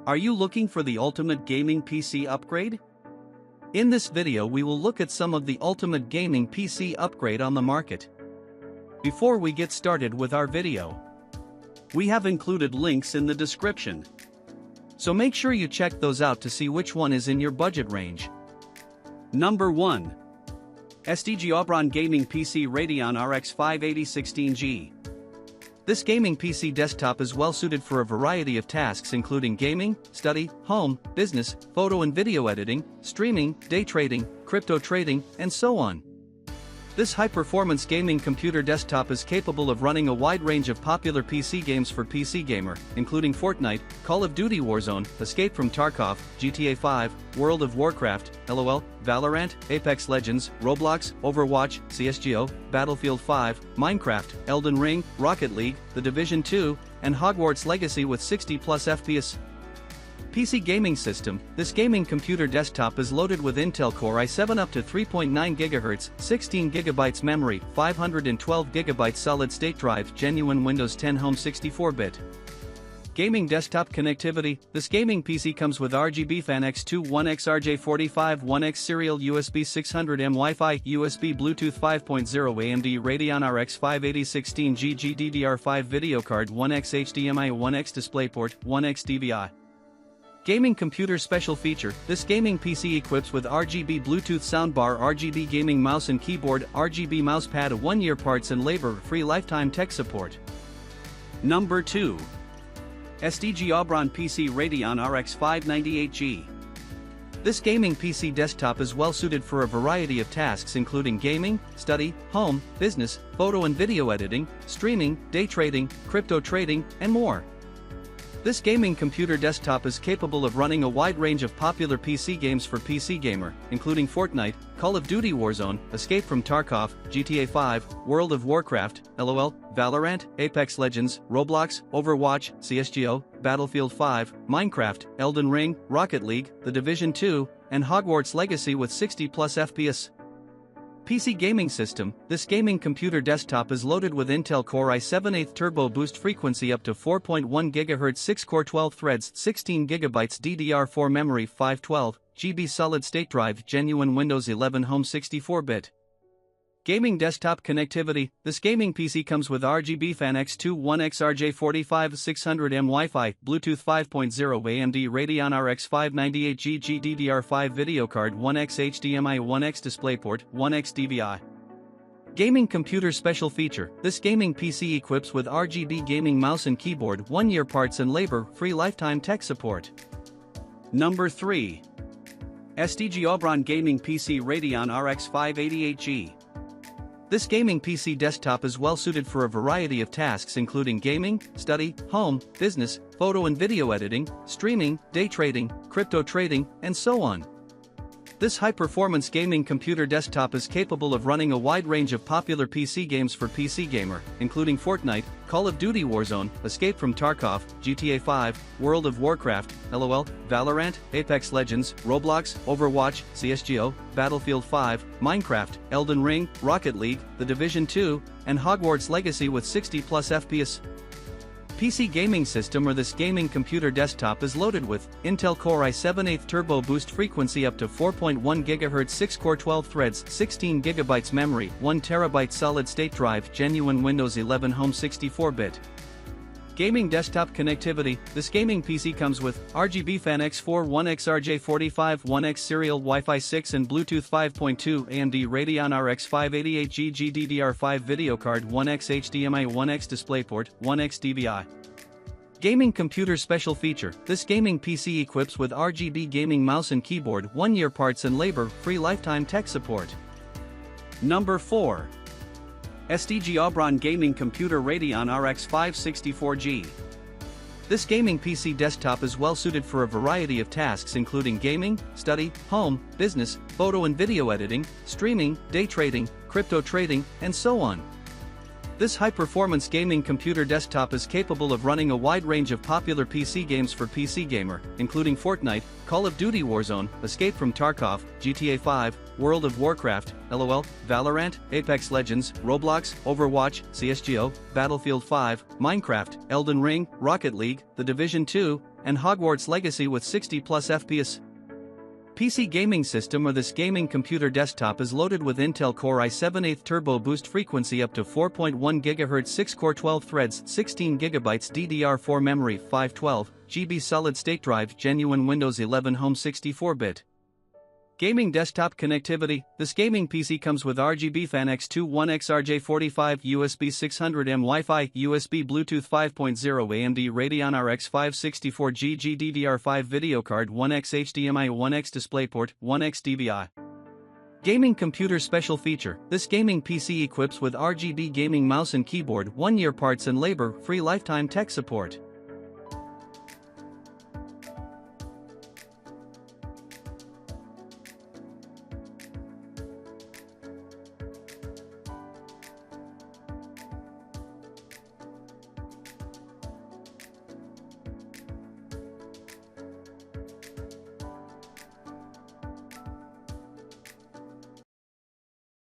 Are you looking for the ultimate gaming PC upgrade? In this video we will look at some of the ultimate gaming PC upgrade on the market. Before we get started with our video, we have included links in the description. So make sure you check those out to see which one is in your budget range. Number 1. STGAubron Gaming PC Radeon RX 58016G. This gaming PC desktop is well suited for a variety of tasks including gaming, study, home, business, photo and video editing, streaming, day trading, crypto trading, and so on. This high-performance gaming computer desktop is capable of running a wide range of popular PC games for PC gamer, including Fortnite, Call of Duty Warzone, Escape from Tarkov, GTA 5, World of Warcraft, LOL, Valorant, Apex Legends, Roblox, Overwatch, CSGO, Battlefield 5, Minecraft, Elden Ring, Rocket League, The Division 2, and Hogwarts Legacy with 60+ FPS. PC gaming system. This gaming computer desktop is loaded with Intel Core i7 up to 3.9 GHz, 16 GB memory, 512 GB solid-state drive, genuine Windows 10 Home 64-bit. Gaming desktop connectivity. This gaming PC comes with RGB Fan X2 1X RJ45 1X serial USB 600M Wi-Fi, USB Bluetooth 5.0 AMD Radeon RX 58016G GDDR5 video card 1X HDMI 1X DisplayPort 1X DVI. Gaming computer special feature. This gaming PC equips with RGB Bluetooth soundbar, RGB gaming mouse and keyboard, RGB mousepad, a 1-year parts and labor-free lifetime tech support. Number 2. STGAubron PC Radeon RX 598G. This gaming PC desktop is well suited for a variety of tasks including gaming, study, home, business, photo and video editing, streaming, day trading, crypto trading, and more. This gaming computer desktop is capable of running a wide range of popular PC games for PC gamer, including Fortnite, Call of Duty Warzone, Escape from Tarkov, GTA 5, World of Warcraft, LOL, Valorant, Apex Legends, Roblox, Overwatch, CSGO, Battlefield 5, Minecraft, Elden Ring, Rocket League, The Division 2, and Hogwarts Legacy with 60+ FPS. PC gaming system. This gaming computer desktop is loaded with Intel Core i7 8th Turbo Boost frequency up to 4.1 GHz 6-core 12 threads 16 GB DDR4 memory 512 GB solid-state drive genuine Windows 11 Home 64-bit. Gaming desktop connectivity. This gaming PC comes with RGB Fan X2 1X RJ45 600M Wi-Fi, Bluetooth 5.0 AMD Radeon RX 598G GDDR5 video card 1X HDMI 1X DisplayPort 1X DVI. Gaming computer special feature. This gaming PC equips with RGB gaming mouse and keyboard, 1-year parts and labor-free lifetime tech support. Number 3. STGAubron Gaming PC Radeon RX 588G. This gaming PC desktop is well suited for a variety of tasks including gaming, study, home, business, photo and video editing, streaming, day trading, crypto trading, and so on. This high-performance gaming computer desktop is capable of running a wide range of popular PC games for PC gamer, including Fortnite, Call of Duty Warzone, Escape from Tarkov, GTA 5, World of Warcraft, LOL, Valorant, Apex Legends, Roblox, Overwatch, CSGO, Battlefield 5, Minecraft, Elden Ring, Rocket League, The Division 2, and Hogwarts Legacy with 60+ FPS. PC gaming system. Or this gaming computer desktop is loaded with Intel Core i7 8th Turbo Boost frequency up to 4.1 GHz 6-core 12 threads 16 GB memory 1 TB solid-state drive genuine Windows 11 Home 64-bit. Gaming desktop connectivity. This gaming PC comes with RGB Fan X4 1X RJ45 1X serial Wi-Fi 6 and Bluetooth 5.2 AMD Radeon RX 588G GDDR5 video card 1X HDMI 1X DisplayPort 1X DVI. Gaming computer special feature. This gaming PC equips with RGB gaming mouse and keyboard, 1-year parts and labor-free lifetime tech support. Number 4. STGAubron Gaming Computer Radeon RX 564G. This gaming PC desktop is well suited for a variety of tasks including gaming, study, home, business, photo and video editing, streaming, day trading, crypto trading, and so on. This high-performance gaming computer desktop is capable of running a wide range of popular PC games for PC gamer, including Fortnite, Call of Duty Warzone, Escape from Tarkov, GTA 5, World of Warcraft, LOL, Valorant, Apex Legends, Roblox, Overwatch, CSGO, Battlefield 5, Minecraft, Elden Ring, Rocket League, The Division 2, and Hogwarts Legacy with 60 plus FPS. PC gaming system or this gaming computer desktop is loaded with Intel Core i7 8th Turbo Boost frequency up to 4.1 GHz 6-core 12 threads 16 GB DDR4 memory 512 GB solid-state drive genuine Windows 11 Home 64-bit. Gaming desktop connectivity. This gaming PC comes with RGB Fan X2 1X RJ45 USB 600M Wi-Fi USB Bluetooth 5.0 AMD Radeon RX 564G GDDR5 video card 1X HDMI 1X DisplayPort 1X DVI. Gaming computer special feature. This gaming PC equips with RGB gaming mouse and keyboard 1-year parts and labor free lifetime tech support.